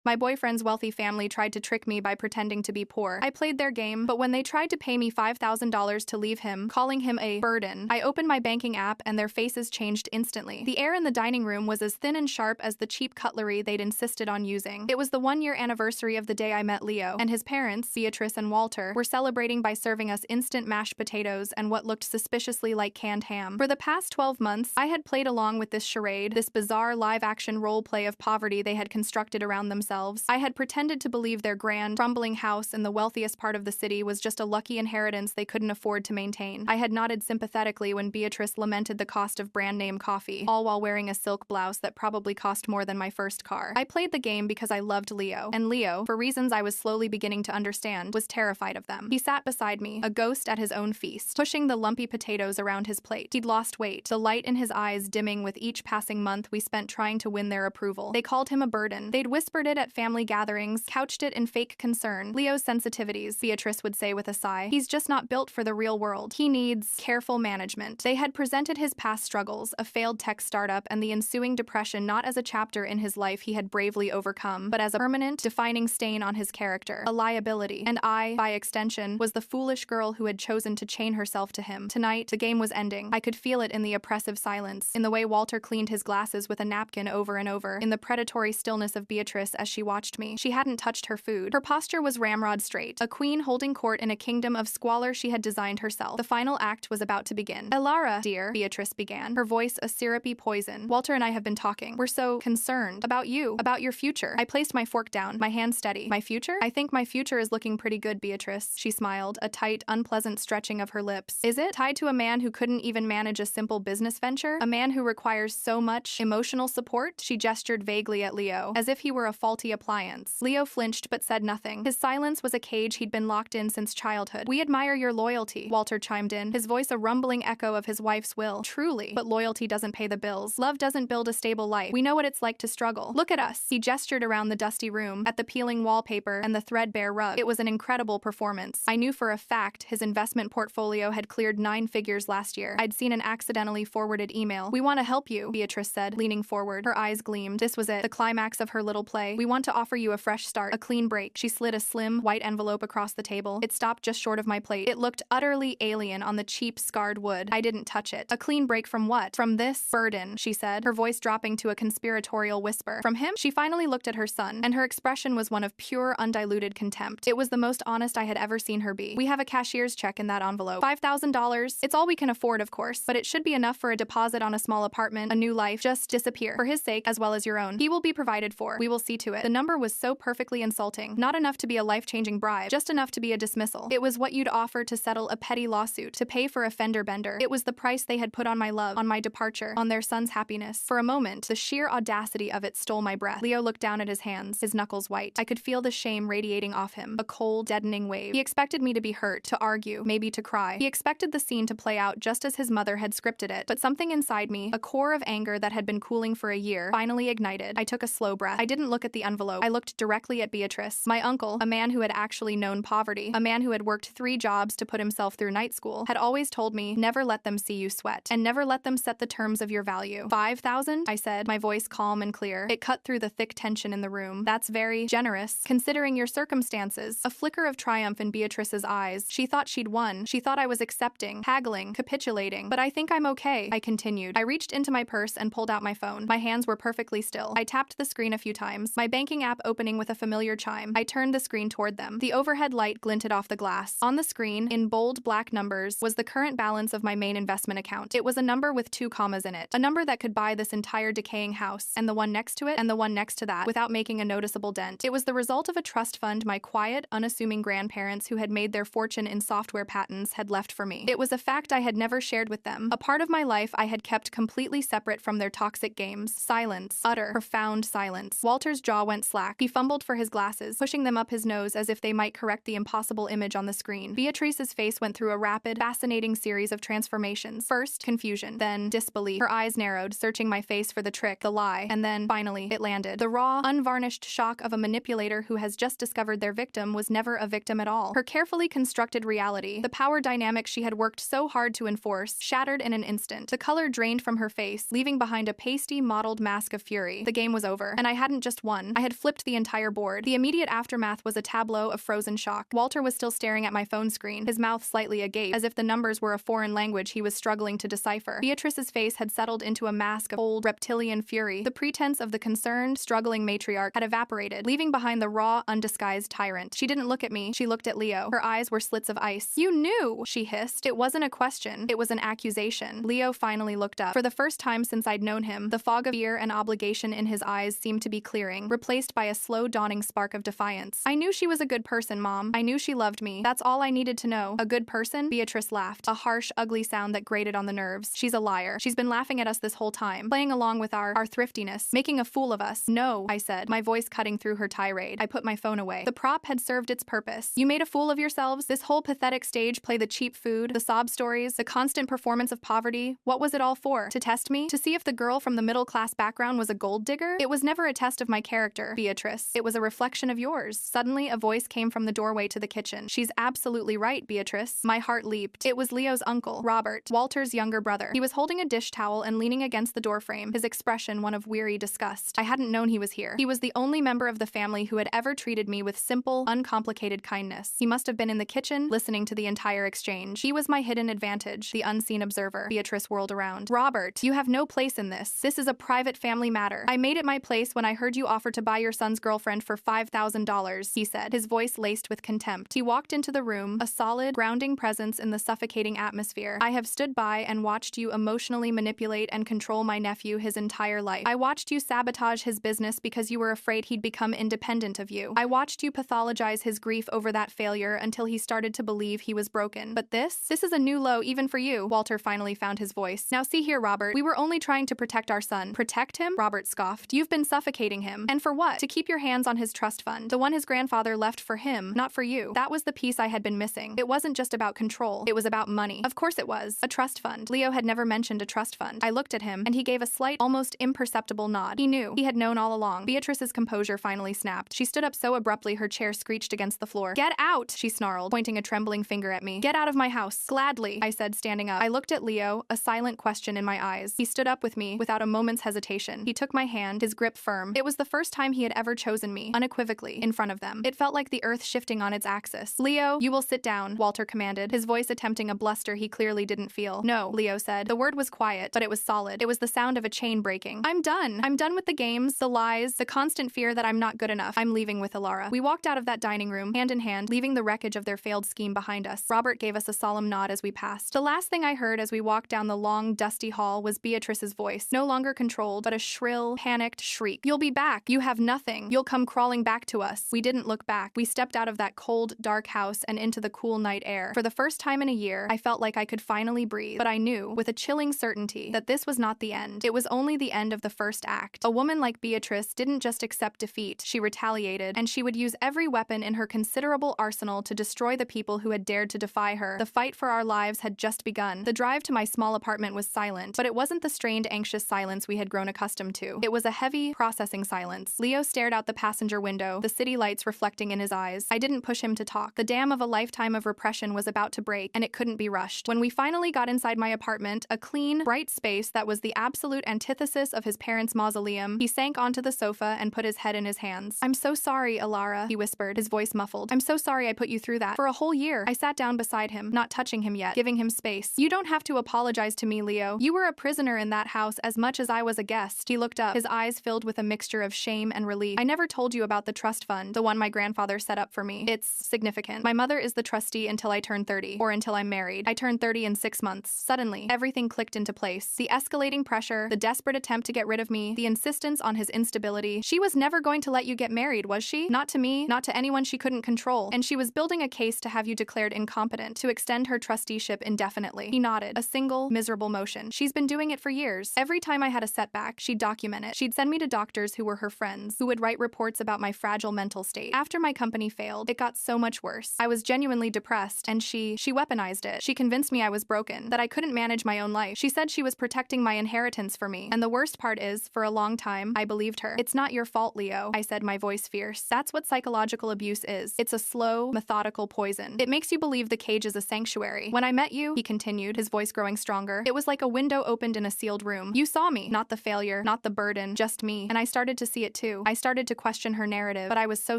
My boyfriend's wealthy family tried to trick me by pretending to be poor. I played their game, but when they tried to pay me $5,000 to leave him, calling him a burden, I opened my banking app and their faces changed instantly. The air in the dining room was as thin and sharp as the cheap cutlery they'd insisted on using. It was the 1-year anniversary of the day I met Leo, and his parents, Beatrice and Walter, were celebrating by serving us instant mashed potatoes and what looked suspiciously like canned ham. For the past 12 months, I had played along with this charade, this bizarre live-action role play of poverty they had constructed around themselves. I had pretended to believe their grand, crumbling house in the wealthiest part of the city was just a lucky inheritance they couldn't afford to maintain. I had nodded sympathetically when Beatrice lamented the cost of brand-name coffee, all while wearing a silk blouse that probably cost more than my first car. I played the game because I loved Leo, and Leo, for reasons I was slowly beginning to understand, was terrified of them. He sat beside me, a ghost at his own feast, pushing the lumpy potatoes around his plate. He'd lost weight, the light in his eyes dimming with each passing month we spent trying to win their approval. They called him a burden. They'd whispered it at family gatherings, couched it in fake concern. Leo's sensitivities, Beatrice would say with a sigh. He's just not built for the real world. He needs careful management. They had presented his past struggles, a failed tech startup, and the ensuing depression not as a chapter in his life he had bravely overcome, but as a permanent, defining stain on his character, a liability. And I, by extension, was the foolish girl who had chosen to chain herself to him. Tonight, the game was ending. I could feel it in the oppressive silence, in the way Walter cleaned his glasses with a napkin over and over, in the predatory stillness of Beatrice as she watched me. She hadn't touched her food. Her posture was ramrod straight, a queen holding court in a kingdom of squalor she had designed herself. The final act was about to begin. "Elara, dear," Beatrice began, her voice a syrupy poison. "Walter and I have been talking. We're so concerned about you, about your future." I placed my fork down, my hand steady. "My future? I think my future is looking pretty good, Beatrice," she smiled, a tight, unpleasant stretching of her lips. "Is it? Tied to a man who couldn't even manage a simple business venture? A man who requires so much emotional support?" She gestured vaguely at Leo, as if he were a faulty appliance. Leo flinched but said nothing. His silence was a cage he'd been locked in since childhood. "We admire your loyalty," Walter chimed in, his voice a rumbling echo of his wife's will. "Truly, but loyalty doesn't pay the bills. Love doesn't build a stable life. We know what it's like to struggle. Look at us." He gestured around the dusty room, at the peeling wallpaper and the threadbare rug. It was an incredible performance. I knew for a fact his investment portfolio had cleared 9 figures last year. I'd seen an accidentally forwarded email. "We want to help you," Beatrice said, leaning forward. Her eyes gleamed. This was it, the climax of her little play. "We want to offer you a fresh start, a clean break." She slid a slim, white envelope across the table. It stopped just short of my plate. It looked utterly alien on the cheap, scarred wood. I didn't touch it. "A clean break from what?" "From this burden," she said, her voice dropping to a conspiratorial whisper. "From him?" She finally looked at her son, and her expression was one of pure, undiluted contempt. It was the most honest I had ever seen her be. "We have a cashier's check in that envelope. $5,000. It's all we can afford, of course, but it should be enough for a deposit on a small apartment, a new life. Just disappear. For his sake, as well as your own. He will be provided for. We will see to it." The number was so perfectly insulting. Not enough to be a life-changing bribe, just enough to be a dismissal. It was what you'd offer to settle a petty lawsuit, to pay for a fender bender. It was the price they had put on my love, on my departure, on their son's happiness. For a moment, the sheer audacity of it stole my breath. Leo looked down at his hands, his knuckles white. I could feel the shame radiating off him, a cold, deadening wave. He expected me to be hurt, to argue, maybe to cry. He expected the scene to play out just as his mother had scripted it. But something inside me, a core of anger that had been cooling for a year, finally ignited. I took a slow breath. I didn't look at the envelope. I looked directly at Beatrice. My uncle, a man who had actually known poverty, a man who had worked 3 jobs to put himself through night school, had always told me, never let them see you sweat, and never let them set the terms of your value. 5,000? I said, my voice calm and clear. It cut through the thick tension in the room. That's very generous, considering your circumstances. A flicker of triumph in Beatrice's eyes. She thought she'd won. She thought I was accepting, haggling, capitulating. "But I think I'm okay," I continued. I reached into my purse and pulled out my phone. My hands were perfectly still. I tapped the screen a few times, my banking app opening with a familiar chime. I turned the screen toward them. The overhead light glinted off the glass. On the screen, in bold black numbers, was the current balance of my main investment account. It was a number with 2 commas in it. A number that could buy this entire decaying house, and the one next to it, and the one next to that, without making a noticeable dent. It was the result of a trust fund my quiet, unassuming grandparents who had made their fortune in software patents had left for me. It was a fact I had never shared with them, a part of my life I had kept completely separate from their toxic games. Silence. Utter, profound silence. Walter's jaw went slack. He fumbled for his glasses, pushing them up his nose as if they might correct the impossible image on the screen. Beatrice's face went through a rapid, fascinating series of transformations. First, confusion, then disbelief. Her eyes narrowed, searching my face for the trick, the lie, and then, finally, it landed. The raw, unvarnished shock of a manipulator who has just discovered their victim was never a victim at all. Her carefully constructed reality, the power dynamic she had worked so hard to enforce, shattered in an instant. The color drained from her face, leaving behind a pasty, mottled mask of fury. The game was over, and I hadn't just won. win. I had flipped the entire board. The immediate aftermath was a tableau of frozen shock. Walter was still staring at my phone screen, his mouth slightly agape, as if the numbers were a foreign language he was struggling to decipher. Beatrice's face had settled into a mask of cold, reptilian fury. The pretense of the concerned, struggling matriarch had evaporated, leaving behind the raw, undisguised tyrant. She didn't look at me. She looked at Leo. Her eyes were slits of ice. "You knew!" she hissed. It wasn't a question. It was an accusation. Leo finally looked up. For the first time since I'd known him, the fog of fear and obligation in his eyes seemed to be clearing, replaced by a slow dawning spark of defiance. "I knew she was a good person, Mom. I knew she loved me. That's all I needed to know." "A good person?" Beatrice laughed, a harsh, ugly sound that grated on the nerves. "She's a liar. She's been laughing at us this whole time, playing along with our thriftiness, making a fool of us." "No," I said, my voice cutting through her tirade. I put my phone away. The prop had served its purpose. "You made a fool of yourselves? This whole pathetic stage play, the cheap food, the sob stories, the constant performance of poverty, what was it all for? To test me? To see if the girl from the middle-class background was a gold digger? It was never a test of my character, Beatrice. It was a reflection of yours." Suddenly, a voice came from the doorway to the kitchen. "She's absolutely right, Beatrice." My heart leaped. It was Leo's uncle, Robert, Walter's younger brother. He was holding a dish towel and leaning against the doorframe, his expression one of weary disgust. I hadn't known he was here. He was the only member of the family who had ever treated me with simple, uncomplicated kindness. He must have been in the kitchen, listening to the entire exchange. He was my hidden advantage, the unseen observer. Beatrice whirled around. "Robert, you have no place in this. This is a private family matter. I made it my place when I heard you offer to buy your son's girlfriend for $5,000, he said, his voice laced with contempt. He walked into the room, a solid, grounding presence in the suffocating atmosphere. "I have stood by and watched you emotionally manipulate and control my nephew his entire life. I watched you sabotage his business because you were afraid he'd become independent of you. I watched you pathologize his grief over that failure until he started to believe he was broken. But this is a new low even for you." Walter finally found his voice. "Now see here, Robert. We were only trying to protect our son." "Protect him?" Robert scoffed. "You've been suffocating him. And for what? To keep your hands on his trust fund, the one his grandfather left for him, not for you." That was the piece I had been missing. It wasn't just about control. It was about money. Of course it was. A trust fund. Leo had never mentioned a trust fund. I looked at him, and he gave a slight, almost imperceptible nod. He knew. He had known all along. Beatrice's composure finally snapped. She stood up so abruptly her chair screeched against the floor. "Get out!" she snarled, pointing a trembling finger at me. "Get out of my house." "Gladly," I said, standing up. I looked at Leo, a silent question in my eyes. He stood up with me, without a moment's hesitation. He took my hand, his grip firm. It was the first time he had ever chosen me, unequivocally, in front of them. It felt like the earth shifting on its axis. "Leo, you will sit down," Walter commanded, his voice attempting a bluster he clearly didn't feel. "No," Leo said. The word was quiet, but it was solid. It was the sound of a chain breaking. "I'm done. I'm done with the games, the lies, the constant fear that I'm not good enough. I'm leaving with Alara." We walked out of that dining room, hand in hand, leaving the wreckage of their failed scheme behind us. Robert gave us a solemn nod as we passed. The last thing I heard as we walked down the long, dusty hall was Beatrice's voice, no longer controlled, but a shrill, panicked shriek. "You'll be back. You have nothing. You'll come crawling back to us." We didn't look back. We stepped out of that cold, dark house and into the cool night air. For the first time in a year, I felt like I could finally breathe, but I knew, with a chilling certainty, that this was not the end. It was only the end of the first act. A woman like Beatrice didn't just accept defeat, she retaliated, and she would use every weapon in her considerable arsenal to destroy the people who had dared to defy her. The fight for our lives had just begun. The drive to my small apartment was silent, but it wasn't the strained, anxious silence we had grown accustomed to. It was a heavy, processing silence. Leo stared out the passenger window, the city lights reflecting in his eyes. I didn't push him to talk. The dam of a lifetime of repression was about to break, and it couldn't be rushed. When we finally got inside my apartment, a clean, bright space that was the absolute antithesis of his parents' mausoleum, he sank onto the sofa and put his head in his hands. "I'm so sorry, Alara," he whispered, his voice muffled. "I'm so sorry I put you through that. For a whole year." I sat down beside him, not touching him yet, giving him space. "You don't have to apologize to me, Leo. You were a prisoner in that house as much as I was a guest." He looked up, his eyes filled with a mixture of shame and relief. "I never told you about the trust fund, the one my grandfather set up for me. It's significant. My mother is the trustee until I turn 30, or until I'm married. I turned 30 in 6 months. Suddenly, everything clicked into place. The escalating pressure, the desperate attempt to get rid of me, the insistence on his instability. She was never going to let you get married, was she? Not to me, not to anyone she couldn't control. And she was building a case to have you declared incompetent, to extend her trusteeship indefinitely." He nodded, a single, miserable motion. "She's been doing it for years. Every time I had a setback, she'd document it. She'd send me to doctors who were her friends, who would write reports about my fragile mental state. After my company failed, it got so much worse. I was genuinely depressed, and she weaponized it. She convinced me I was broken, that I couldn't manage my own life. She said she was protecting my inheritance for me. And the worst part is, for a long time, I believed her. It's not your fault, Leo," I said, my voice fierce. "That's what psychological abuse is. It's a slow, methodical poison. It makes you believe the cage is a sanctuary. When I met you," he continued, his voice growing stronger, "it was like a window opened in a sealed room. You saw me, not the failure, not the burden, just me. And I started to see it too. I started to question her narrative, but I was so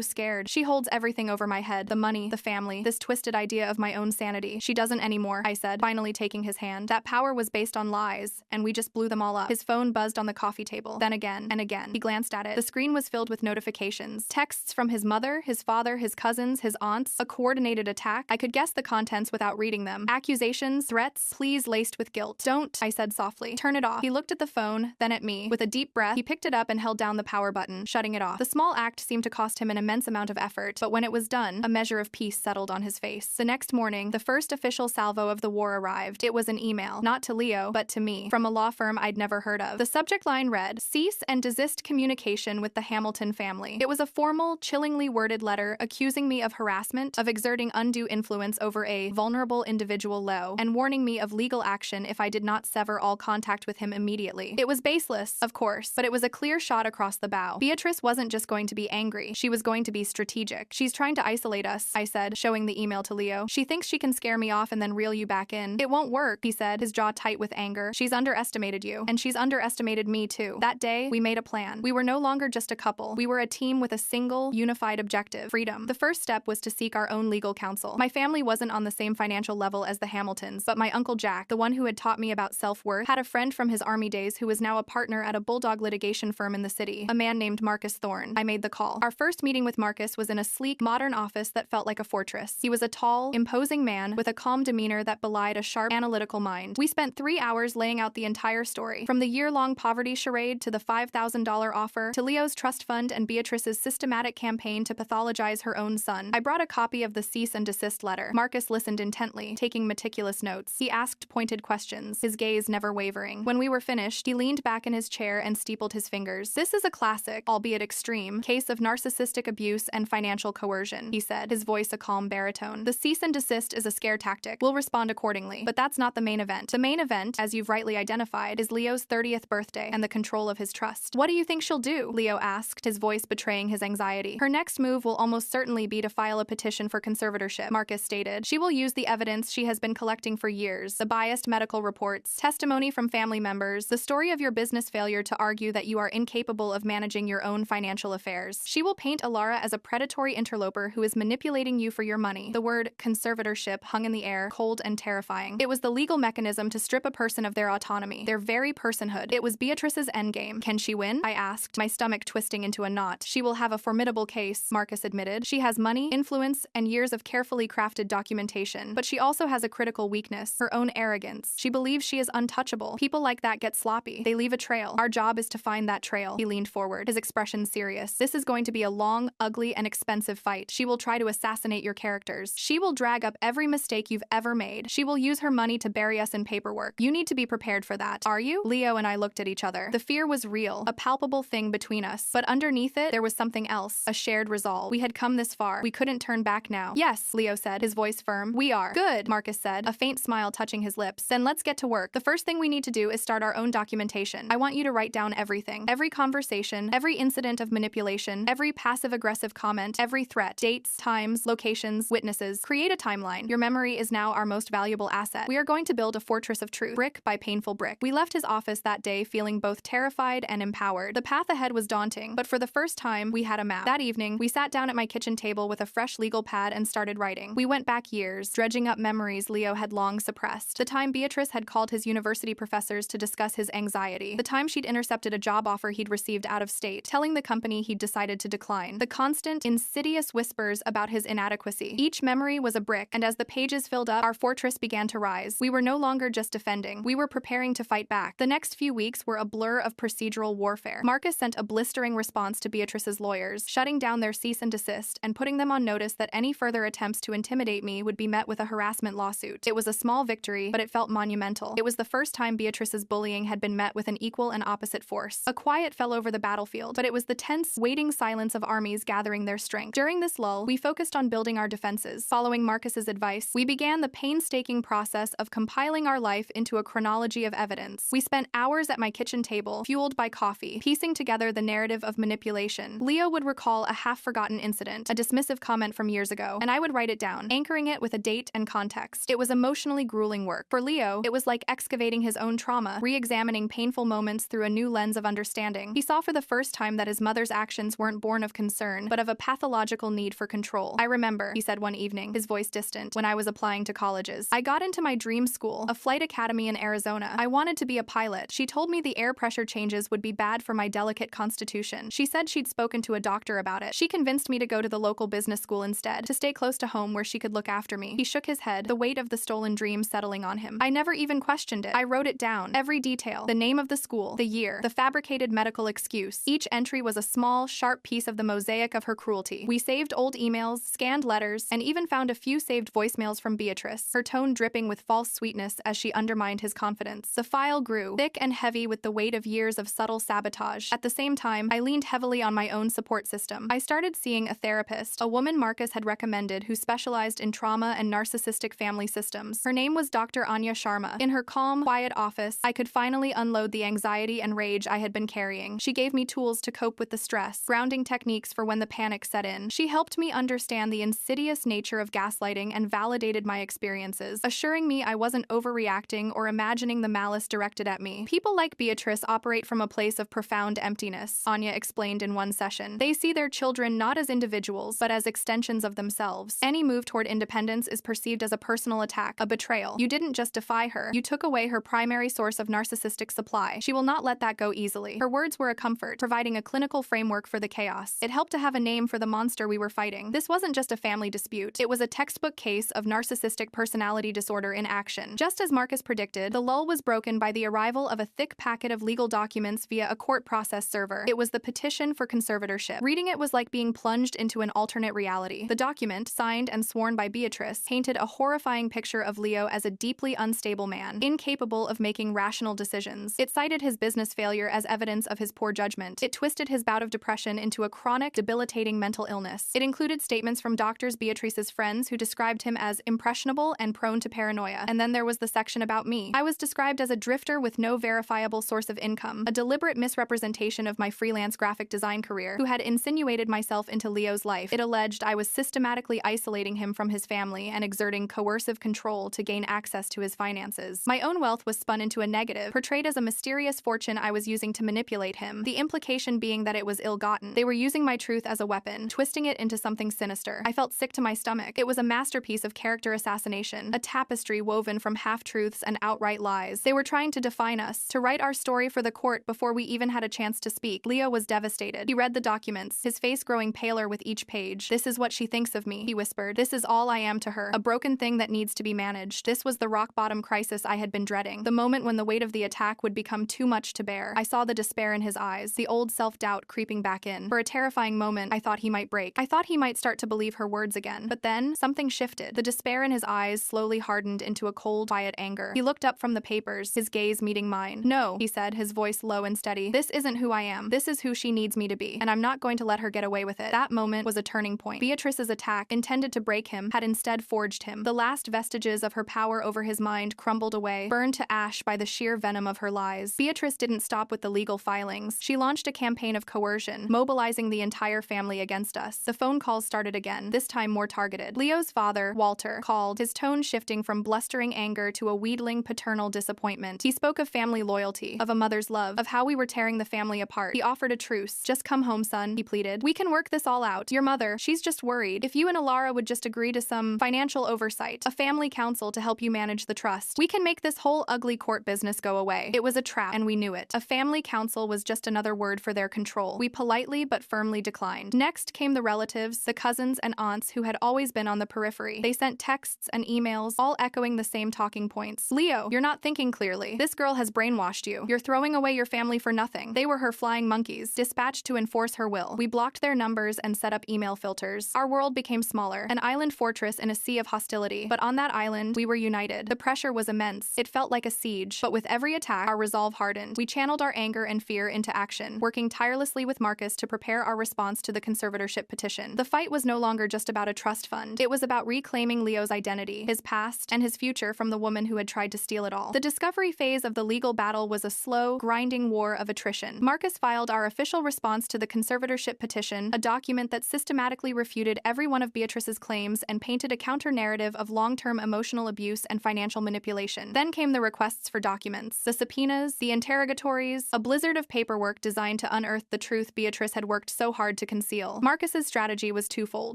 scared. She holds everything over my head, the money, the family, this twisted idea of my own sanity. She doesn't anymore, I said, finally taking his hand. That power was based on lies, and we just blew them all up. His phone buzzed on the coffee table, then again and again. He glanced at it. The screen was filled with notifications. Texts from his mother, his father, his cousins, his aunts, a coordinated attack. I could guess the contents without reading them. Accusations, threats, pleas laced with guilt. Don't, I said softly. Turn it off. He looked at the phone, then at me. With a deep breath, he picked it up and held down the power button, shutting it off. The small act seemed to cost him an immense amount of effort, but when it was done, a measure of peace settled on his face. The next morning, the first official salvo of the war arrived. It was an email, not to Leo, but to me, from a law firm I'd never heard of. The subject line read, "Cease and desist communication with the Hamilton family." It was a formal, chillingly worded letter accusing me of harassment, of exerting undue influence over a vulnerable individual Leo, and warning me of legal action if I did not sever all contact with him immediately. It was baseless, of course, but it was a clear shot across the bow. Beatrice wasn't just going to be angry, she was going to be strategic. She's trying to isolate us, I said, showing the email to Leo. She thinks she can scare me off and then reel you back in. It won't work, he said, his jaw tight with anger. She's underestimated you, and she's underestimated me too. That day, we made a plan. We were no longer just a couple. We were a team with a single, unified objective: freedom. The first step was to seek our own legal counsel. My family wasn't on the same financial level as the Hamiltons, but my Uncle Jack, the one who had taught me about self-worth, had a friend from his army days who was now a partner at a bulldog litigation firm in the city, a man named Marcus Thorne. I made the call. Our first meeting with Marcus was in a sleek, modern office that felt like a fortress. He was a tall, imposing man with a calm demeanor that belied a sharp, analytical mind. We spent 3 hours laying out the entire story, from the year-long poverty charade to the $5,000 offer, to Leo's trust fund and Beatrice's systematic campaign to pathologize her own son. I brought a copy of the cease and desist letter. Marcus listened intently, taking meticulous notes. He asked pointed questions, his gaze never wavering. When we were finished, he leaned back in his chair and steepled his fingers. "This is a classic, albeit extreme, case of narcissistic abuse and financial coercion," he said, his voice a calm baritone. "The cease and desist is a scare tactic. We'll respond accordingly. But that's not the main event. The main event, as you've rightly identified, is Leo's 30th birthday and the control of his trust." "What do you think she'll do?" Leo asked, his voice betraying his anxiety. "Her next move will almost certainly be to file a petition for conservatorship," Marcus stated. "She will use the evidence she has been collecting for years, the biased medical reports, testimony from family members, the story of your business failure to argue that you are incapable of managing your own financial affairs. She will paint Alara as a predatory interloper who is manipulating you for your money." The word conservatorship hung in the air, cold and terrifying. It was the legal mechanism to strip a person of their autonomy, their very personhood. It was Beatrice's endgame. Can she win? I asked, my stomach twisting into a knot. "She will have a formidable case," Marcus admitted. "She has money, influence, and years of carefully crafted documentation. But she also has a critical weakness: her own arrogance. She believes she is untouchable. People like that get sloppy. They leave a trail. Our job is to find that trail." He leaned forward, his expression serious. "This is going to be a long, ugly, and expensive fight. She will try to assassinate your characters. She will drag up every mistake you've ever made. She will use her money to bury us in paperwork. You need to be prepared for that. Are you?" Leo and I looked at each other. The fear was real, a palpable thing between us. But underneath it, there was something else, a shared resolve. We had come this far. We couldn't turn back now. "Yes," Leo said, his voice firm. "We are." "Good," Marcus said, a faint smile touching his lips. "Then let's get to work. The first thing we need to do is start our own documentation. I want you to write down everything. Every conversation, every incident of manipulation, every passive-aggressive comment, every threat, dates, times, locations, witnesses. Create a timeline. Your memory is now our most valuable asset. We are going to build a fortress of truth, brick by painful brick." We left his office that day feeling both terrified and empowered. The path ahead was daunting, but for the first time, we had a map. That evening, we sat down at my kitchen table with a fresh legal pad and started writing. We went back years, dredging up memories Leo had long suppressed. The time Beatrice had called his university professors to discuss his anxiety. The time she'd intercepted a job offer he'd received out of state, telling the company he'd decided to decline. The constant, insidious whispers about his inadequacy. Each memory was a brick, and as the pages filled up, our fortress began to rise. We were no longer just defending. We were preparing to fight back. The next few weeks were a blur of procedural warfare. Marcus sent a blistering response to Beatrice's lawyers, shutting down their cease and desist and putting them on notice that any further attempts to intimidate me would be met with a harassment lawsuit. It was a small victory, but it felt monumental. It was the first time Beatrice's bullying had been met with an equal and opposite force. A quiet fell over the battlefield, but it was the tense, waiting silence of armies gathering their strength. During this lull, we focused on building our defenses. Following Marcus's advice, we began the painstaking process of compiling our life into a chronology of evidence. We spent hours at my kitchen table, fueled by coffee, piecing together the narrative of manipulation. Leo would recall a half-forgotten incident, a dismissive comment from years ago, and I would write it down, anchoring it with a date and context. It was emotionally grueling work. For Leo, it was like excavating his own trauma, re-examining painful moments through a new lens of understanding. He saw for the first this time that his mother's actions weren't born of concern, but of a pathological need for control. "I remember," he said one evening, his voice distant, "when I was applying to colleges. I got into my dream school, a flight academy in Arizona. I wanted to be a pilot. She told me the air pressure changes would be bad for my delicate constitution. She said she'd spoken to a doctor about it. She convinced me to go to the local business school instead, to stay close to home where she could look after me." He shook his head, the weight of the stolen dream settling on him. "I never even questioned it. I wrote it down. Every detail. The name of the school, the year, the fabricated medical excuse. Each entry was a small, sharp piece of the mosaic of her cruelty. We saved old emails, scanned letters, and even found a few saved voicemails from Beatrice, her tone dripping with false sweetness as she undermined his confidence. The file grew, thick and heavy with the weight of years of subtle sabotage. At the same time, I leaned heavily on my own support system. I started seeing a therapist, a woman Marcus had recommended who specialized in trauma and narcissistic family systems. Her name was Dr. Anya Sharma. In her calm, quiet office, I could finally unload the anxiety and rage I had been carrying. She gave me tools to cope with the stress, grounding techniques for when the panic set in. She helped me understand the insidious nature of gaslighting and validated my experiences, assuring me I wasn't overreacting or imagining the malice directed at me. "People like Beatrice operate from a place of profound emptiness," Anya explained in one session. "They see their children not as individuals, but as extensions of themselves. Any move toward independence is perceived as a personal attack, a betrayal. You didn't just defy her, you took away her primary source of narcissistic supply. She will not let that go easily." Her words were a comfort, providing a clinical framework for the chaos. It helped to have a name for the monster we were fighting. This wasn't just a family dispute. It was a textbook case of narcissistic personality disorder in action. Just as Marcus predicted, the lull was broken by the arrival of a thick packet of legal documents via a court process server. It was the petition for conservatorship. Reading it was like being plunged into an alternate reality. The document, signed and sworn by Beatrice, painted a horrifying picture of Leo as a deeply unstable man, incapable of making rational decisions. It cited his business failure as evidence of his poor judgment. It twisted his bout of depression into a chronic, debilitating mental illness. It included statements from doctors Beatrice's friends who described him as impressionable and prone to paranoia. And then there was the section about me. I was described as a drifter with no verifiable source of income, a deliberate misrepresentation of my freelance graphic design career, who had insinuated myself into Leo's life. It alleged I was systematically isolating him from his family and exerting coercive control to gain access to his finances. My own wealth was spun into a negative, portrayed as a mysterious fortune I was using to manipulate him, the implication being that it was ill-gotten. They were using my truth as a weapon, twisting it into something sinister. I felt sick to my stomach. It was a masterpiece of character assassination, a tapestry woven from half-truths and outright lies. They were trying to define us, to write our story for the court before we even had a chance to speak. Leo was devastated. He read the documents, his face growing paler with each page. "This is what she thinks of me," he whispered. "This is all I am to her, a broken thing that needs to be managed." This was the rock-bottom crisis I had been dreading, the moment when the weight of the attack would become too much to bear. I saw the despair in his eyes, the old self-doubt creeping back in. For a terrifying moment, I thought he might break. I thought he might start to believe her words again. But then, something shifted. The despair in his eyes slowly hardened into a cold, quiet anger. He looked up from the papers, his gaze meeting mine. "No," he said, his voice low and steady. "This isn't who I am. This is who she needs me to be, and I'm not going to let her get away with it." That moment was a turning point. Beatrice's attack, intended to break him, had instead forged him. The last vestiges of her power over his mind crumbled away, burned to ash by the sheer venom of her lies. Beatrice didn't stop with the legal filings. She launched a campaign of coercion, mobilizing the entire family against us. The phone calls started again, this time more targeted. Leo's father, Walter, called, his tone shifting from blustering anger to a wheedling paternal disappointment. He spoke of family loyalty, of a mother's love, of how we were tearing the family apart. He offered a truce. "Just come home, son," he pleaded. "We can work this all out. Your mother, she's just worried. If you and Alara would just agree to some financial oversight, a family council to help you manage the trust, we can make this whole ugly court business go away." It was a trap, and we knew it. A family council was just another word for their control. We politely but firmly declined. Next came the relatives, the cousins and aunts who had always been on the periphery. They sent texts and emails, all echoing the same talking points. "Leo, you're not thinking clearly. This girl has brainwashed you. You're throwing away your family for nothing. They were her flying monkeys, dispatched to enforce her will." We blocked their numbers and set up email filters. Our world became smaller, an island fortress in a sea of hostility. But on that island, we were united. The pressure was immense. It felt like a siege. But with every attack, our resolve hardened. We channeled our anger and fear into action, working tirelessly with Marcus to prepare our response to the conservatorship petition. The fight was no longer just about a trust fund. It was about reclaiming Leo's identity, his past, and his future from the woman who had tried to steal it all. The discovery phase of the legal battle was a slow, grinding war of attrition. Marcus filed our official response to the conservatorship petition, a document that systematically refuted every one of Beatrice's claims and painted a counter-narrative of long-term emotional abuse and financial manipulation. Then came the requests for documents, the subpoenas, the interrogatories, a blizzard of paperwork designed to unearth the truth Beatrice had worked so hard to conceal. Marcus's strategy was twofold.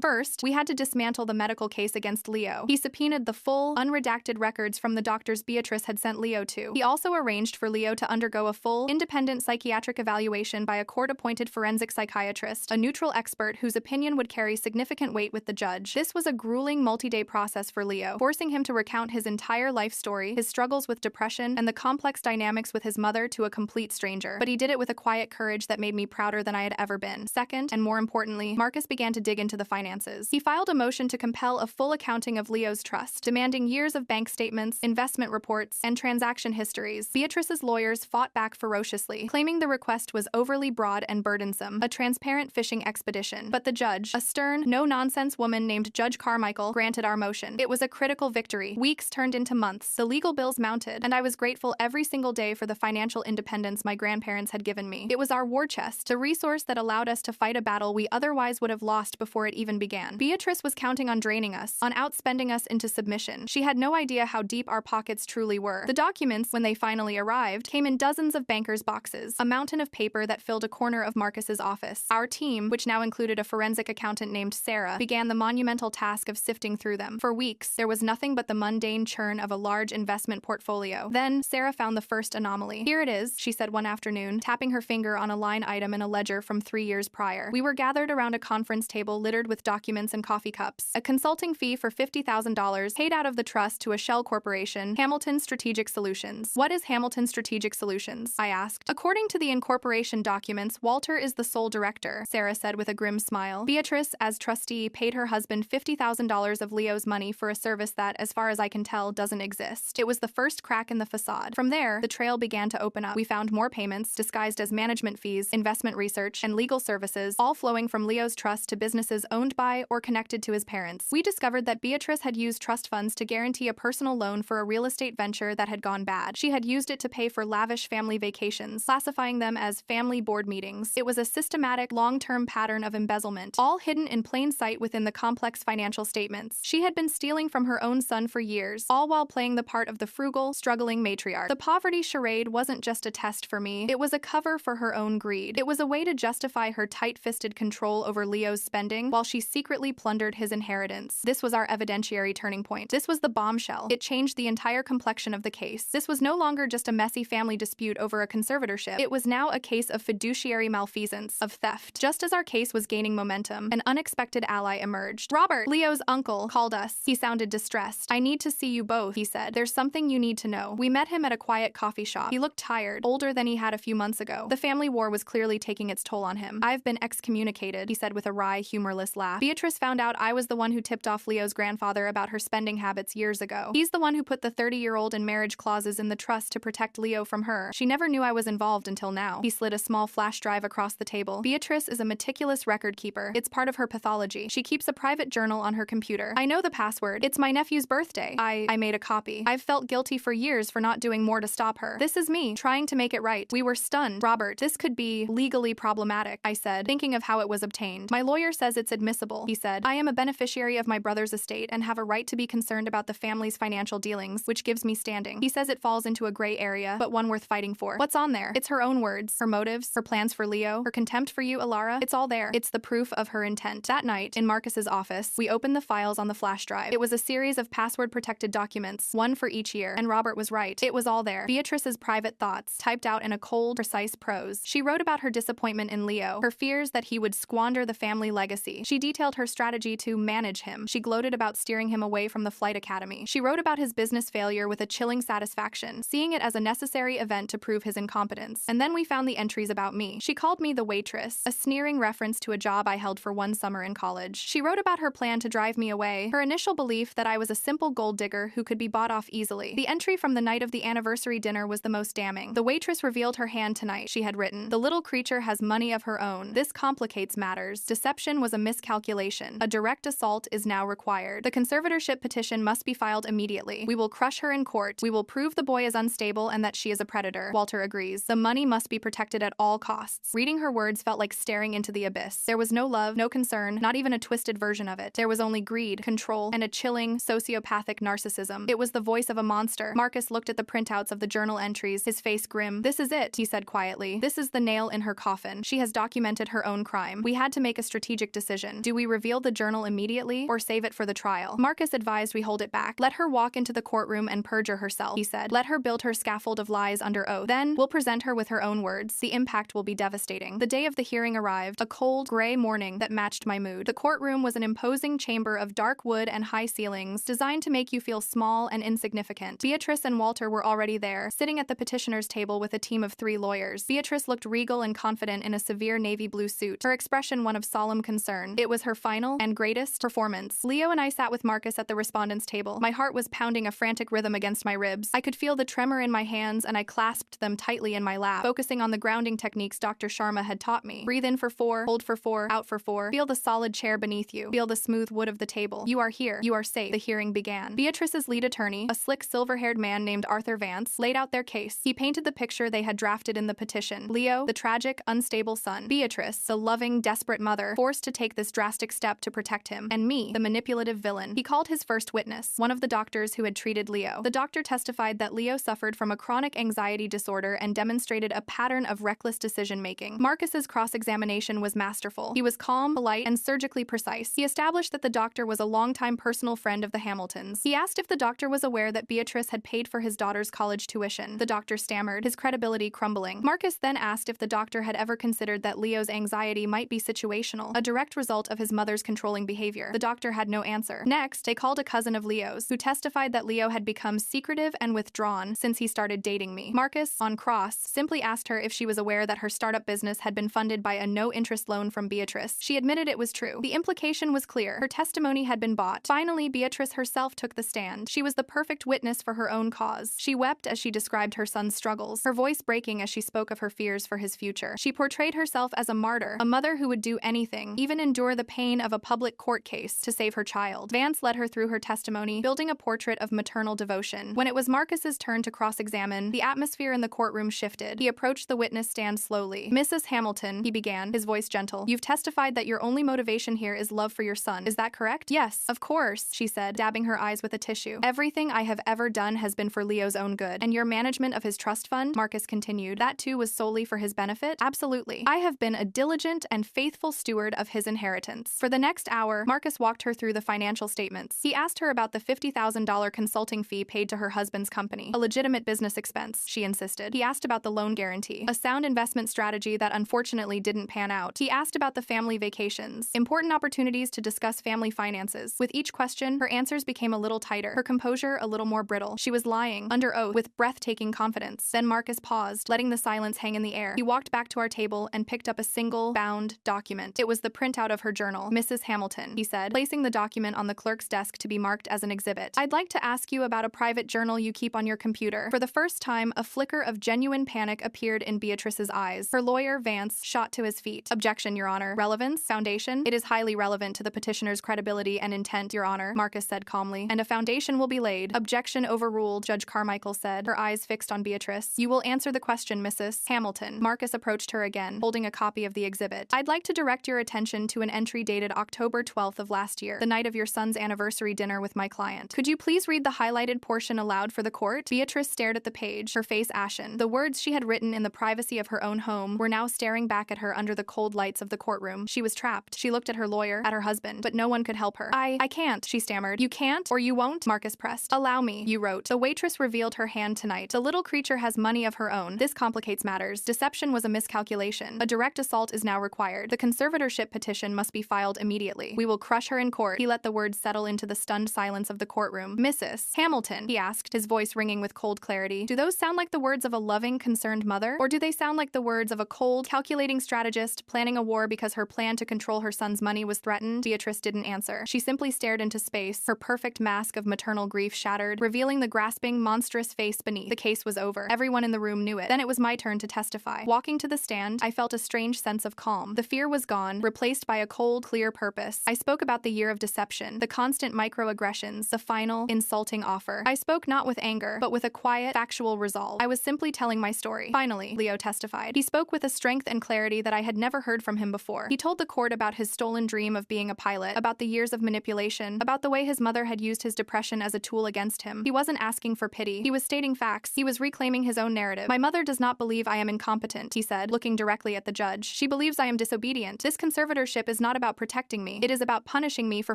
First, we had to dismantle the medical case against Leo. He subpoenaed the full, unredacted records from the doctors Beatrice had sent Leo to. He also arranged for Leo to undergo a full, independent psychiatric evaluation by a court-appointed forensic psychiatrist, a neutral expert whose opinion would carry significant weight with the judge. This was a grueling multi-day process for Leo, forcing him to recount his entire life story, his struggles with depression, and the complex dynamics with his mother to a complete stranger. But he did it with a quiet courage that made me prouder than I had ever been. Second, and more importantly, Marcus began to dig into the finances. He filed a motion to compel a full accounting of Leo's trust, demanding years of bank statements, investment reports, and transaction histories. Beatrice's lawyers fought back ferociously, claiming the request was overly broad and burdensome, a transparent fishing expedition. But the judge, a stern, no-nonsense woman named Judge Carmichael, granted our motion. It was a critical victory. Weeks turned into months, the legal bills mounted, and I was grateful every single day for the financial independence my grandparents had given me. It was our war chest, the resource that allowed us to fight a battle we otherwise would have lost before it even began. Beatrice was counting on draining us, on outspending us into submission. She had no idea how deep our pockets truly were. The documents, when they finally arrived, came in dozens of bankers' boxes, a mountain of paper that filled a corner of Marcus's office. Our team, which now included a forensic accountant named Sarah, began the monumental task of sifting through them. For weeks, there was nothing but the mundane churn of a large investment portfolio. Then, Sarah found the first anomaly. "Here it is," she said one afternoon, tapping her finger on a line item in a ledger from 3 years prior. We were gathered around a conference table littered with documents and coffee cups. A consulting fee for $50,000 paid out of the trust to a shell corporation, Hamilton Strategic Solutions. "What is Hamilton Strategic Solutions?" I asked. "According to the incorporation documents, Walter is the sole director," Sarah said with a grim smile. "Beatrice, as trustee, paid her husband $50,000 of Leo's money for a service that, as far as I can tell, doesn't exist. It was the first crack in the facade. From there, the trail began to open up. We found more payments, disguised as management fees, investment research, and legal services, all flowing from Leo's trust to businesses owned by or connected to his parents. We discovered that Beatrice had used trust funds to guarantee a personal loan for a real estate venture that had gone bad. She had used it to pay for lavish family vacations, classifying them as family board meetings. It was a systematic, long-term pattern of embezzlement, all hidden in plain sight within the complex financial statements. She had been stealing from her own son for years, all while playing the part of the frugal, struggling matriarch. The poverty charade wasn't just a test for me, it was a cover for her own greed. It was a way to justify her tight-fisted control over Leo's spending while she secretly plundered his inheritance. This was our evidentiary turning point. This was the bombshell. It changed the entire complexion of the case. This was no longer just a messy family dispute over a conservatorship. It was now a case of fiduciary malfeasance, of theft. Just as our case was gaining momentum, an unexpected ally emerged. "Robert, Leo's uncle, called us." He sounded distressed. "I need to see you both," he said. "There's something you need to know." We met him at a quiet coffee shop. He looked tired, older than he had a few months ago. The family war was clearly taking its toll on him. "I've been excommunicated," he said with a wry, humorless laugh. "Beatrice found out I was the one who tipped off Leo's grandfather about her spending habits years ago. He's the one who put the 30-year-old in marriage clauses in the trust to protect Leo from her. She never knew I was involved until now." He slid a small flash drive across the table. "Beatrice is a meticulous record keeper. It's part of her pathology. She keeps a private journal on her computer. I know the password. It's my nephew's birthday. I made a copy. I've felt guilty for years for not doing more to stop her. This is me, trying to make it right." We were stunned. "Robert, this could be legally problematic," I said, thinking of how it was obtained. "My lawyer says it's admissible," he said. "I am a beneficiary of my brother's estate and have a right to be concerned about the family's financial dealings, which gives me standing." He says it falls into a gray area, but one worth fighting for. What's on there? It's her own words, her motives, her plans for Leo, her contempt for you, Alara. It's all there. It's the proof of her intent. That night, in Marcus's office, we opened the files on the flash drive. It was a series of password-protected documents, one for each year, and Robert was right. It was all there. Beatrice's private thoughts, typed out in a cold, precise prose. She wrote about her disappointment in Leo, her fears that he would squander the family legacy. She detailed her strategy to manage him. She gloated about steering him away from the flight academy. She wrote about his business failure with a chilling satisfaction, seeing it as a necessary event to prove his incompetence. And then we found the entries about me. She called me the waitress, a sneering reference to a job I held for one summer in college. She wrote about her plan to drive me away, her initial belief that I was a simple gold digger who could be bought off easily. The entry from the night of the anniversary dinner was the most damning. "The waitress revealed her hand tonight," she had written. "The little creature has money of her own. This complicates matters. Deception was a miscalculation. A direct assault is now required. The conservatorship petition must be filed immediately. We will crush her in court. We will prove the boy is unstable and that she is a predator." Walter agrees. "The money must be protected at all costs." Reading her words felt like staring into the abyss. There was no love, no concern, not even a twisted version of it. There was only greed, control, and a chilling, sociopathic narcissism. It was the voice of a monster. Marcus looked at the printouts of the journal entries, his face grim. "This is it," he said quietly. "This is was the nail in her coffin. She has documented her own crime. We had to make a strategic decision. Do we reveal the journal immediately or save it for the trial? Marcus advised we hold it back. Let her walk into the courtroom and perjure herself, he said. Let her build her scaffold of lies under oath. Then, we'll present her with her own words. The impact will be devastating. The day of the hearing arrived, a cold, gray morning that matched my mood. The courtroom was an imposing chamber of dark wood and high ceilings, designed to make you feel small and insignificant. Beatrice and Walter were already there, sitting at the petitioner's table with a team of 3 lawyers. Beatrice looked regal and confident in a severe navy blue suit, her expression one of solemn concern. It was her final and greatest performance. Leo and I sat with Marcus at the respondents' table. My heart was pounding a frantic rhythm against my ribs. I could feel the tremor in my hands, and I clasped them tightly in my lap, focusing on the grounding techniques Dr. Sharma had taught me. Breathe in for 4, hold for 4, out for 4. Feel the solid chair beneath you. Feel the smooth wood of the table. You are here. You are safe. The hearing began. Beatrice's lead attorney, a slick silver-haired man named Arthur Vance, laid out their case. He painted the picture they had drafted in the petition. Leo, the tragic, unstable son. Beatrice, the loving, desperate mother, forced to take this drastic step to protect him. And me, the manipulative villain. He called his first witness, one of the doctors who had treated Leo. The doctor testified that Leo suffered from a chronic anxiety disorder and demonstrated a pattern of reckless decision-making. Marcus's cross-examination was masterful. He was calm, polite, and surgically precise. He established that the doctor was a longtime personal friend of the Hamiltons. He asked if the doctor was aware that Beatrice had paid for his daughter's college tuition. The doctor stammered, his credibility crumbling. Marcus then asked if the doctor had ever considered that Leo's anxiety might be situational, a direct result of his mother's controlling behavior. The doctor had no answer. Next, they called a cousin of Leo's, who testified that Leo had become secretive and withdrawn since he started dating me. Marcus, on cross, simply asked her if she was aware that her startup business had been funded by a no-interest loan from Beatrice. She admitted it was true. The implication was clear. Her testimony had been bought. Finally, Beatrice herself took the stand. She was the perfect witness for her own cause. She wept as she described her son's struggles, her voice breaking as she spoke of her fears for his future. She portrayed herself as a martyr, a mother who would do anything, even endure the pain of a public court case, to save her child. Vance led her through her testimony, building a portrait of maternal devotion. When it was Marcus's turn to cross-examine, the atmosphere in the courtroom shifted. He approached the witness stand slowly. "Mrs. Hamilton," he began, his voice gentle, "you've testified that your only motivation here is love for your son. Is that correct?" "Yes, of course," she said, dabbing her eyes with a tissue. "Everything I have ever done has been for Leo's own good. And your management of his trust fund," Marcus continued, "that too was solely for his benefit?" "Absolutely. I have been a diligent and faithful steward of his inheritance." For the next hour, Marcus walked her through the financial statements. He asked her about the $50,000 consulting fee paid to her husband's company, a legitimate business expense, she insisted. He asked about the loan guarantee, a sound investment strategy that unfortunately didn't pan out. He asked about the family vacations, important opportunities to discuss family finances. With each question, her answers became a little tighter, her composure a little more brittle. She was lying, under oath, with breathtaking confidence. Then Marcus paused, letting the silence hang in the air. He walked back to our table and picked up a single, bound document. It was the printout of her journal. "Mrs. Hamilton," he said, placing the document on the clerk's desk to be marked as an exhibit. "I'd like to ask you about a private journal you keep on your computer." For the first time, a flicker of genuine panic appeared in Beatrice's eyes. Her lawyer, Vance, shot to his feet. "Objection, Your Honor." "Relevance? Foundation?" "It is highly relevant to the petitioner's credibility and intent, Your Honor," Marcus said calmly, "and a foundation will be laid." "Objection overruled," Judge Carmichael said, her eyes fixed on Beatrice. "You will answer the question, Mrs. Hamilton." Marcus approached her again, holding a copy of the exhibit. "I'd like to direct your attention to an entry dated October 12th of last year, the night of your son's anniversary dinner with my client. Could you please read the highlighted portion aloud for the court?" Beatrice stared at the page, her face ashen. The words she had written in the privacy of her own home were now staring back at her under the cold lights of the courtroom. She was trapped. She looked at her lawyer, at her husband, but no one could help her. I can't," she stammered. "You can't, or you won't?" Marcus pressed. "Allow me," you wrote. "The waitress revealed her hand tonight. The little creature has money of her own. This complicates matters. Deception was a miscalculation. A direct assault is now required. The conservatorship petition must be filed immediately. We will crush her in court." He let the words settle into the stunned silence of the courtroom. "Mrs. Hamilton," he asked, his voice ringing with cold clarity, "do those sound like the words of a loving, concerned mother? Or do they sound like the words of a cold, calculating strategist planning a war because her plan to control her son's money was threatened?" Beatrice didn't answer. She simply stared into space, her perfect mask of maternal grief shattered, revealing the grasping, monstrous face beneath. The case was over. Everyone in the room knew it. Then it was my turn to testify. Walking to the stand, I felt a strange sense of calm. The fear was gone, replaced by a cold, clear purpose. I spoke about the year of deception, the constant microaggressions, the final, insulting offer. I spoke not with anger, but with a quiet, factual resolve. I was simply telling my story. "Finally," Leo testified. He spoke with a strength and clarity that I had never heard from him before. He told the court about his stolen dream of being a pilot, about the years of manipulation, about the way his mother had used his depression as a tool against him. He wasn't asking for pity. He was stating facts. He was reclaiming his own narrative. "My mother does not believe I am incompetent incompetent," he said, looking directly at the judge. "She believes I am disobedient. This conservatorship is not about protecting me. It is about punishing me for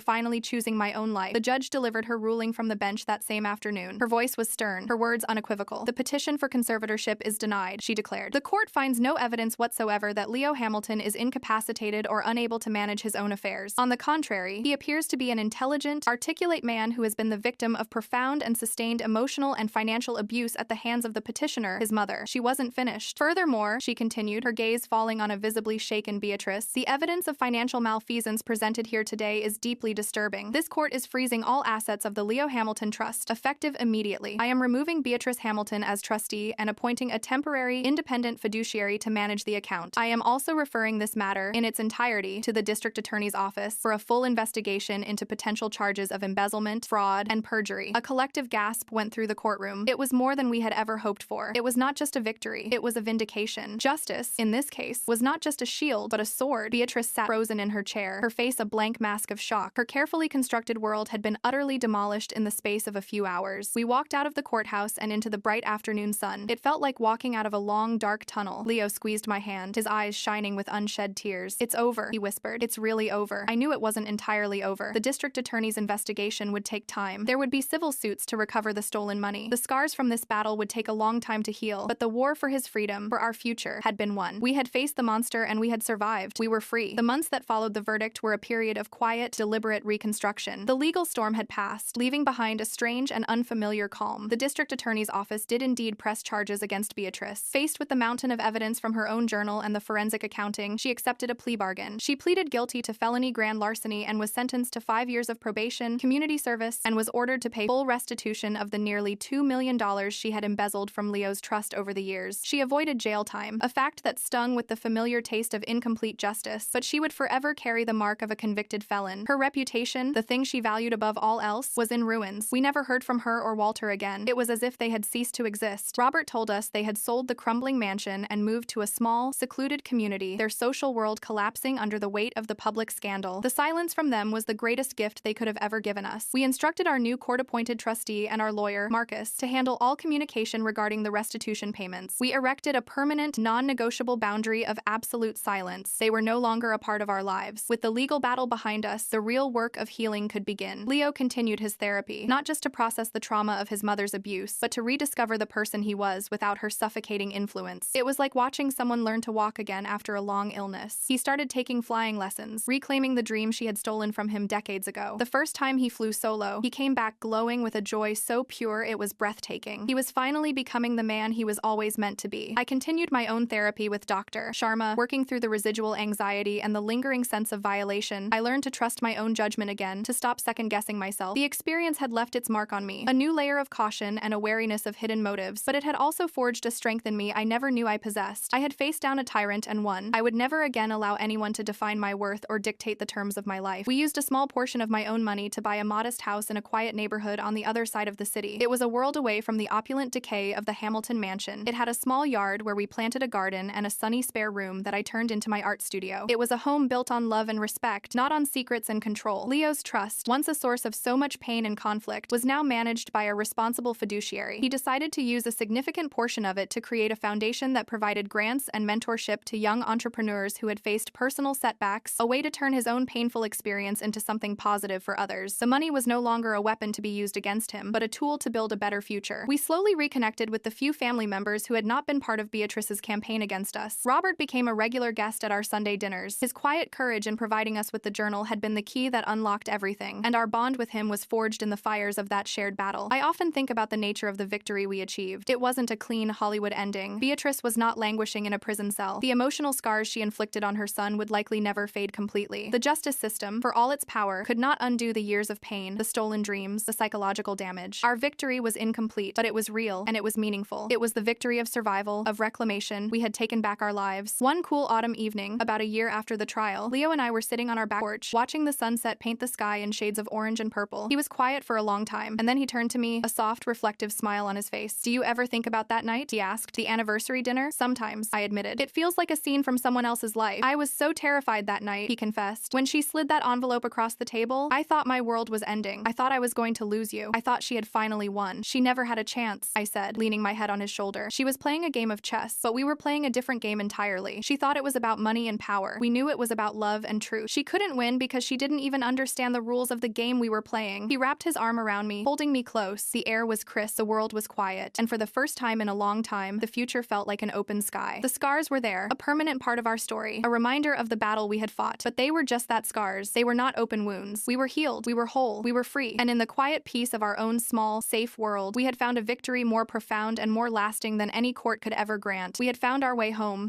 finally choosing my own life." The judge delivered her ruling from the bench that same afternoon. Her voice was stern, her words unequivocal. "The petition for conservatorship is denied," she declared. "The court finds no evidence whatsoever that Leo Hamilton is incapacitated or unable to manage his own affairs. On the contrary, he appears to be an intelligent, articulate man who has been the victim of profound and sustained emotional and financial abuse at the hands of the petitioner, his mother." She wasn't finished. "Furthermore," she continued, her gaze falling on a visibly shaken Beatrice, "the evidence of financial malfeasance presented here today is deeply disturbing. This court is freezing all assets of the Leo Hamilton Trust, effective immediately. I am removing Beatrice Hamilton as trustee and appointing a temporary, independent fiduciary to manage the account. I am also referring this matter, in its entirety, to the District Attorney's Office for a full investigation into potential charges of embezzlement, fraud, and perjury." A collective gasp went through the courtroom. It was more than we had ever hoped for. It was not just a victory, it was a vindication. Justice, in this case, was not just a shield, but a sword. Beatrice sat frozen in her chair, her face a blank mask of shock. Her carefully constructed world had been utterly demolished in the space of a few hours. We walked out of the courthouse and into the bright afternoon sun. It felt like walking out of a long, dark tunnel. Leo squeezed my hand, his eyes shining with unshed tears. "It's over," he whispered. "It's really over." I knew it wasn't entirely over. The district attorney's investigation would take time. There would be civil suits to recover the stolen money. The scars from this battle would take a long time to heal, but the war for his freedom, for our future, had been won. We had faced the monster and we had survived. We were free. The months that followed the verdict were a period of quiet, deliberate reconstruction. The legal storm had passed, leaving behind a strange and unfamiliar calm. The district attorney's office did indeed press charges against Beatrice. Faced with the mountain of evidence from her own journal and the forensic accounting, she accepted a plea bargain. She pleaded guilty to felony grand larceny and was sentenced to 5 years of probation, community service, and was ordered to pay full restitution of the nearly $2 million she had embezzled from Leo's trust over the years. She avoided jail time, a fact that stung with the familiar taste of incomplete justice, but she would forever carry the mark of a convicted felon. Her reputation, the thing she valued above all else, was in ruins. We never heard from her or Walter again. It was as if they had ceased to exist. Robert told us they had sold the crumbling mansion and moved to a small, secluded community, their social world collapsing under the weight of the public scandal. The silence from them was the greatest gift they could have ever given us. We instructed our new court-appointed trustee and our lawyer, Marcus, to handle all communication regarding the restitution payments. We erected a permanent, non-negotiable boundary of absolute silence. They were no longer a part of our lives. With the legal battle behind us, the real work of healing could begin. Leo continued his therapy, not just to process the trauma of his mother's abuse, but to rediscover the person he was without her suffocating influence. It was like watching someone learn to walk again after a long illness. He started taking flying lessons, reclaiming the dream she had stolen from him decades ago. The first time he flew solo, he came back glowing with a joy so pure it was breathtaking. He was finally becoming the man he was always meant to be. I continued my own therapy with Dr. Sharma, working through the residual anxiety and the lingering sense of violation. I learned to trust my own judgment again, to stop second-guessing myself. The experience had left its mark on me, a new layer of caution and awareness of hidden motives, but it had also forged a strength in me I never knew I possessed. I had faced down a tyrant and won. I would never again allow anyone to define my worth or dictate the terms of my life. We used a small portion of my own money to buy a modest house in a quiet neighborhood on the other side of the city. It was a world away from the opulent decay of the Hamilton mansion. It had a small yard where we planted a garden and a sunny spare room that I turned into my art studio. It was a home built on love and respect, not on secrets and control. Leo's trust, once a source of so much pain and conflict, was now managed by a responsible fiduciary. He decided to use a significant portion of it to create a foundation that provided grants and mentorship to young entrepreneurs who had faced personal setbacks, a way to turn his own painful experience into something positive for others. The money was no longer a weapon to be used against him, but a tool to build a better future. We slowly reconnected with the few family members who had not been part of Beatrice's campaign against us. Robert became a regular guest at our Sunday dinners. His quiet courage in providing us with the journal had been the key that unlocked everything, and our bond with him was forged in the fires of that shared battle. I often think about the nature of the victory we achieved. It wasn't a clean Hollywood ending. Beatrice was not languishing in a prison cell. The emotional scars she inflicted on her son would likely never fade completely. The justice system, for all its power, could not undo the years of pain, the stolen dreams, the psychological damage. Our victory was incomplete, but it was real, and it was meaningful. It was the victory of survival, of reclamation. We had taken back our lives. One cool autumn evening, about a year after the trial, Leo and I were sitting on our back porch, watching the sunset paint the sky in shades of orange and purple. He was quiet for a long time, and then he turned to me, a soft, reflective smile on his face. "Do you ever think about that night?" he asked. "The anniversary dinner?" "Sometimes," I admitted. "It feels like a scene from someone else's life. I was so terrified that night," he confessed. "When she slid that envelope across the table, I thought my world was ending. I thought I was going to lose you. I thought she had finally won. She never had a chance," I said, leaning my head on his shoulder. "She was playing a game of chess. yes, but we were playing a different game entirely. She thought it was about money and power. We knew it was about love and truth. She couldn't win because she didn't even understand the rules of the game we were playing. He wrapped his arm around me, holding me close. The air was crisp, the world was quiet, and for the first time in a long time, the future felt like an open sky. The scars were there, a permanent part of our story, a reminder of the battle we had fought. But they were just that, scars. They were not open wounds. We were healed, we were whole, we were free. And in the quiet peace of our own small, safe world, we had found a victory more profound and more lasting than any court could ever grant. We had found our way home.